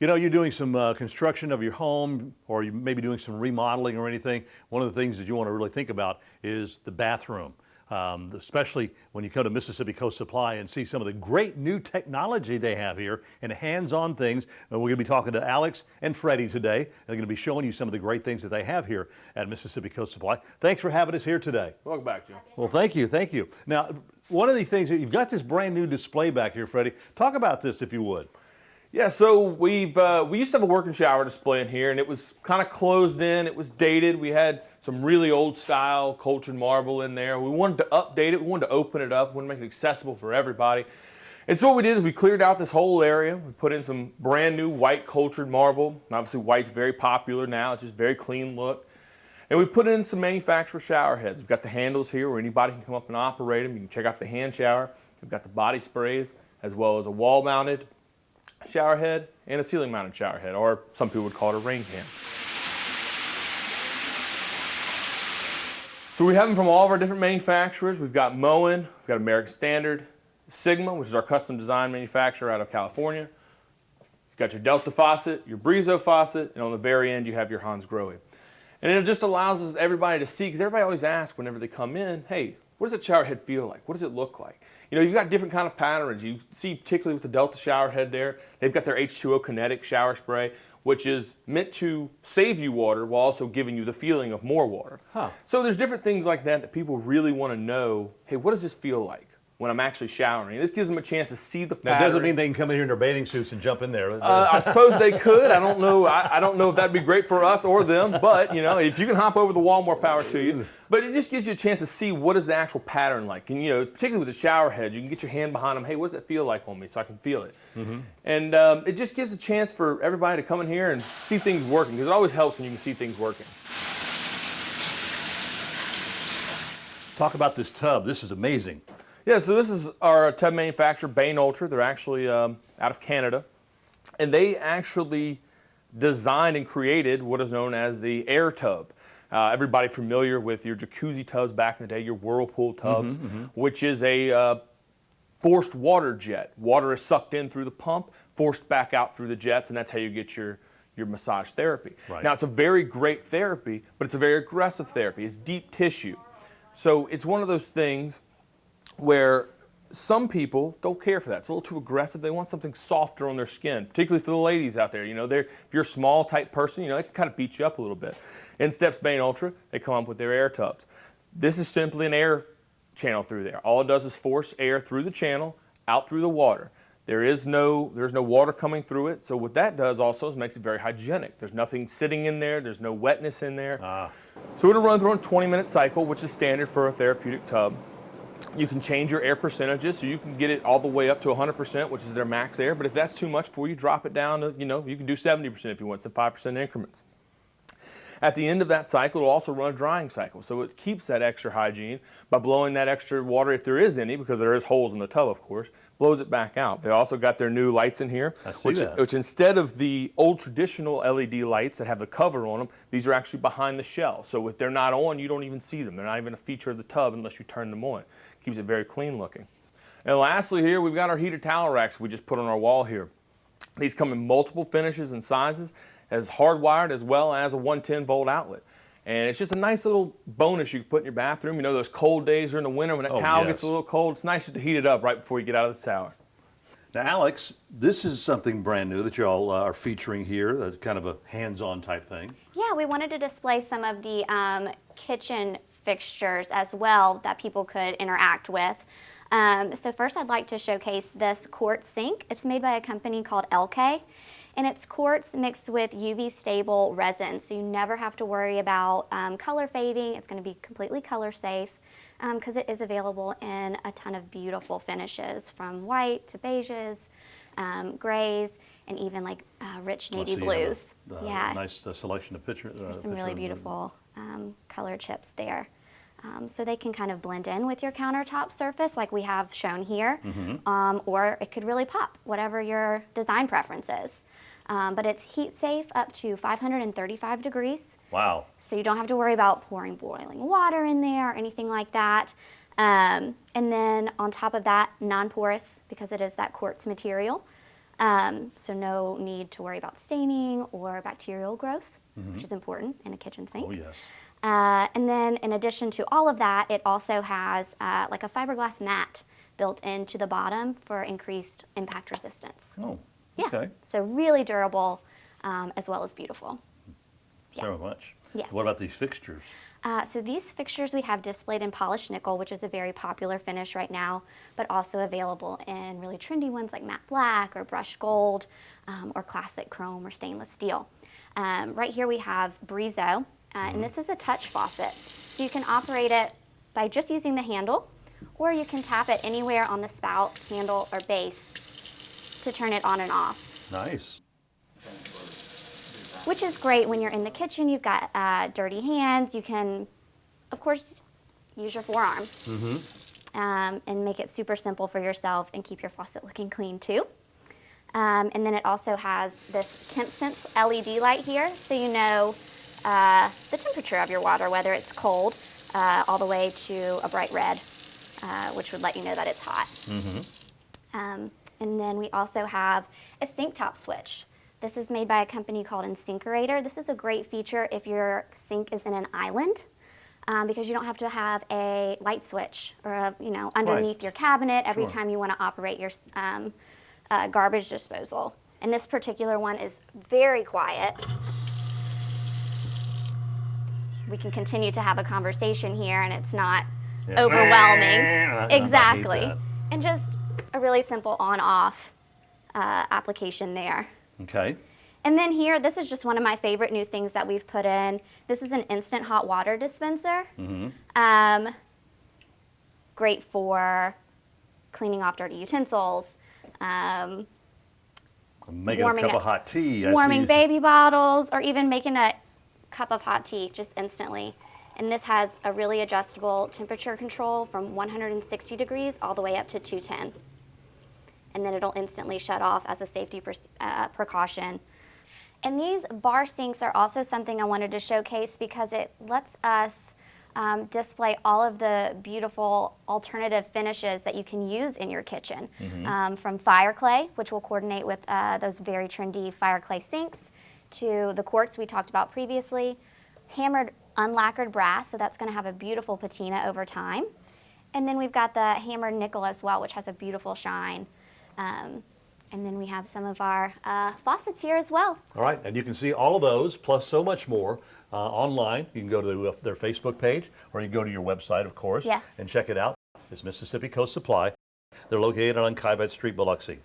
You know, you're doing some construction of your home, or you may be doing some remodeling or anything. One of the things that you want to really think about is the bathroom, especially when you come to Mississippi Coast Supply and see some of the great new technology they have here and hands-on things. And we're going to be talking to Alex and Freddie today. They're going to be showing you some of the great things that they have here at Mississippi Coast Supply. Thanks for having us here today. Welcome back, Jim. Well, thank you, thank you. Now, one of the things that you've got this brand new display back here, Freddie. Talk about this if you would. Yeah, so we used to have a working shower display in here, and it was kind of closed in. It was dated. We had some really old style cultured marble in there. We wanted to update it. We wanted to open it up. We wanted to make it accessible for everybody. And so what we did is we cleared out this whole area. We put in some brand new white cultured marble. Obviously, white's very popular now. It's just very clean look. And we put in some manufacturer shower heads. We've got the handles here where anybody can come up and operate them. You can check out the hand shower. We've got the body sprays, as well as a wall-mounted shower head and a ceiling mounted shower head, or some people would call it a rain can. So we have them from all of our different manufacturers. We've got Moen, we've got American Standard, Sigma, which is our custom design manufacturer out of California. You've got your Delta faucet, your Brizo faucet, and on the very end you have your Hansgrohe. And it just allows us everybody to see, because everybody always asks whenever they come in, hey, what does a shower head feel like? What does it look like? You know, you've got different kind of patterns. You see, particularly with the Delta shower head there, they've got their H2O kinetic shower spray, which is meant to save you water while also giving you the feeling of more water. So there's different things like that that people really want to know, hey, what does this feel like when I'm actually showering? This gives them a chance to see the pattern. That doesn't mean they can come in here in their bathing suits and jump in there. I suppose they could. I don't know. I don't know if that'd be great for us or them, but you know, if you can hop over the wall, more power to you. But it just gives you a chance to see what is the actual pattern like. And you know, particularly with the shower heads, you can get your hand behind them. Hey, what does it feel like on me, so I can feel it? And it just gives a chance for everybody to come in here and see things working, because it always helps when you can see things working. Talk about this tub. This is amazing. Yeah, so this is our tub manufacturer, Bain Ultra. They're actually out of Canada. And they actually designed and created what is known as the air tub. Everybody familiar with your jacuzzi tubs back in the day, your Whirlpool tubs, which is a forced water jet. Water is sucked in through the pump, forced back out through the jets, and that's how you get your massage therapy. Right. Now, it's a very great therapy, but it's a very aggressive therapy. It's deep tissue. So it's one of those things where some people don't care for that. It's a little too aggressive. They want something softer on their skin, particularly for the ladies out there. You know, if you're a small type person, you know, they can kind of beat you up a little bit. In steps Bain Ultra, they come up with their air tubs. This is simply an air channel through there. All it does is force air through the channel, out through the water. There's no water coming through it. So what that does also is makes it very hygienic. There's nothing sitting in there. There's no wetness in there. So it'll run through a 20-minute cycle, which is standard for a therapeutic tub. You can change your air percentages, so you can get it all the way up to 100%, which is their max air. But if that's too much for you, drop it down to, you know, you can do 70% if you want, some 5% increments. At the end of that cycle, it'll also run a drying cycle. So it keeps that extra hygiene by blowing that extra water, if there is any, because there is holes in the tub, of course, blows it back out. They also got their new lights in here, which instead of the old traditional LED lights that have the cover on them, these are actually behind the shell. So if they're not on, you don't even see them. They're not even a feature of the tub unless you turn them on. Keeps it very clean looking. And lastly here, we've got our heated towel racks we just put on our wall here. These come in multiple finishes and sizes, as hardwired as well as a 110-volt outlet. And it's just a nice little bonus you can put in your bathroom. You know, those cold days during the winter when that towel gets a little cold, it's nice just to heat it up right before you get out of the shower. Now, Alex, this is something brand new that you all are featuring here, kind of a hands-on type thing. Yeah, we wanted to display some of the kitchen fixtures as well that people could interact with. So first I'd like to showcase this quartz sink. It's made by a company called LK, and it's quartz mixed with UV stable resin, so you never have to worry about color fading. It's going to be completely color safe because it is available in a ton of beautiful finishes, from white to beiges, grays, and even like rich navy blues. Yeah, nice selection of pictures. There's some really beautiful color chips there. So they can kind of blend in with your countertop surface like we have shown here, or it could really pop, whatever your design preference is. But it's heat safe up to 535 degrees. Wow. So you don't have to worry about pouring boiling water in there or anything like that. And then on top of that, non-porous, because it is that quartz material. So no need to worry about staining or bacterial growth, which is important in a kitchen sink. Oh, yes. And then in addition to all of that, it also has like a fiberglass mat built into the bottom for increased impact resistance. Oh, Yeah, okay. so really durable as well as beautiful. Yeah. So much. Yes. What about these fixtures? So these fixtures we have displayed in polished nickel, which is a very popular finish right now, but also available in really trendy ones like matte black or brushed gold or classic chrome or stainless steel. Right here we have Brizo, and this is a touch faucet. So you can operate it by just using the handle, or you can tap it anywhere on the spout, handle, or base to turn it on and off. Nice. Which is great when you're in the kitchen, you've got dirty hands. You can, of course, use your forearm and make it super simple for yourself and keep your faucet looking clean too. And then it also has this Temp Sense LED light here, so you know the temperature of your water, whether it's cold all the way to a bright red, which would let you know that it's hot. And then we also have a sink top switch. This is made by a company called Insinkerator. This is a great feature if your sink is in an island because you don't have to have a light switch or underneath your cabinet every time you want to operate your garbage disposal. And this particular one is very quiet. We can continue to have a conversation here and it's not overwhelming. Exactly. And just a really simple on-off application there. Okay. And then here, this is just one of my favorite new things that we've put in. This is an instant hot water dispenser. Great for cleaning off dirty utensils. Making a cup of hot tea. Warming baby bottles, or even making a cup of hot tea just instantly. And this has a really adjustable temperature control from 160 degrees all the way up to 210. And then it'll instantly shut off as a safety precaution. And these bar sinks are also something I wanted to showcase because it lets us display all of the beautiful alternative finishes that you can use in your kitchen. From fire clay, which will coordinate with those very trendy fire clay sinks, to the quartz we talked about previously, hammered unlacquered brass, so that's going to have a beautiful patina over time. And then we've got the hammered nickel as well, which has a beautiful shine. And then we have some of our faucets here as well. All right, and you can see all of those, plus so much more, online. You can go to their Facebook page, or you can go to your website, of course, Yes. and check it out. It's Mississippi Coast Supply. They're located on Kivett Street, Biloxi.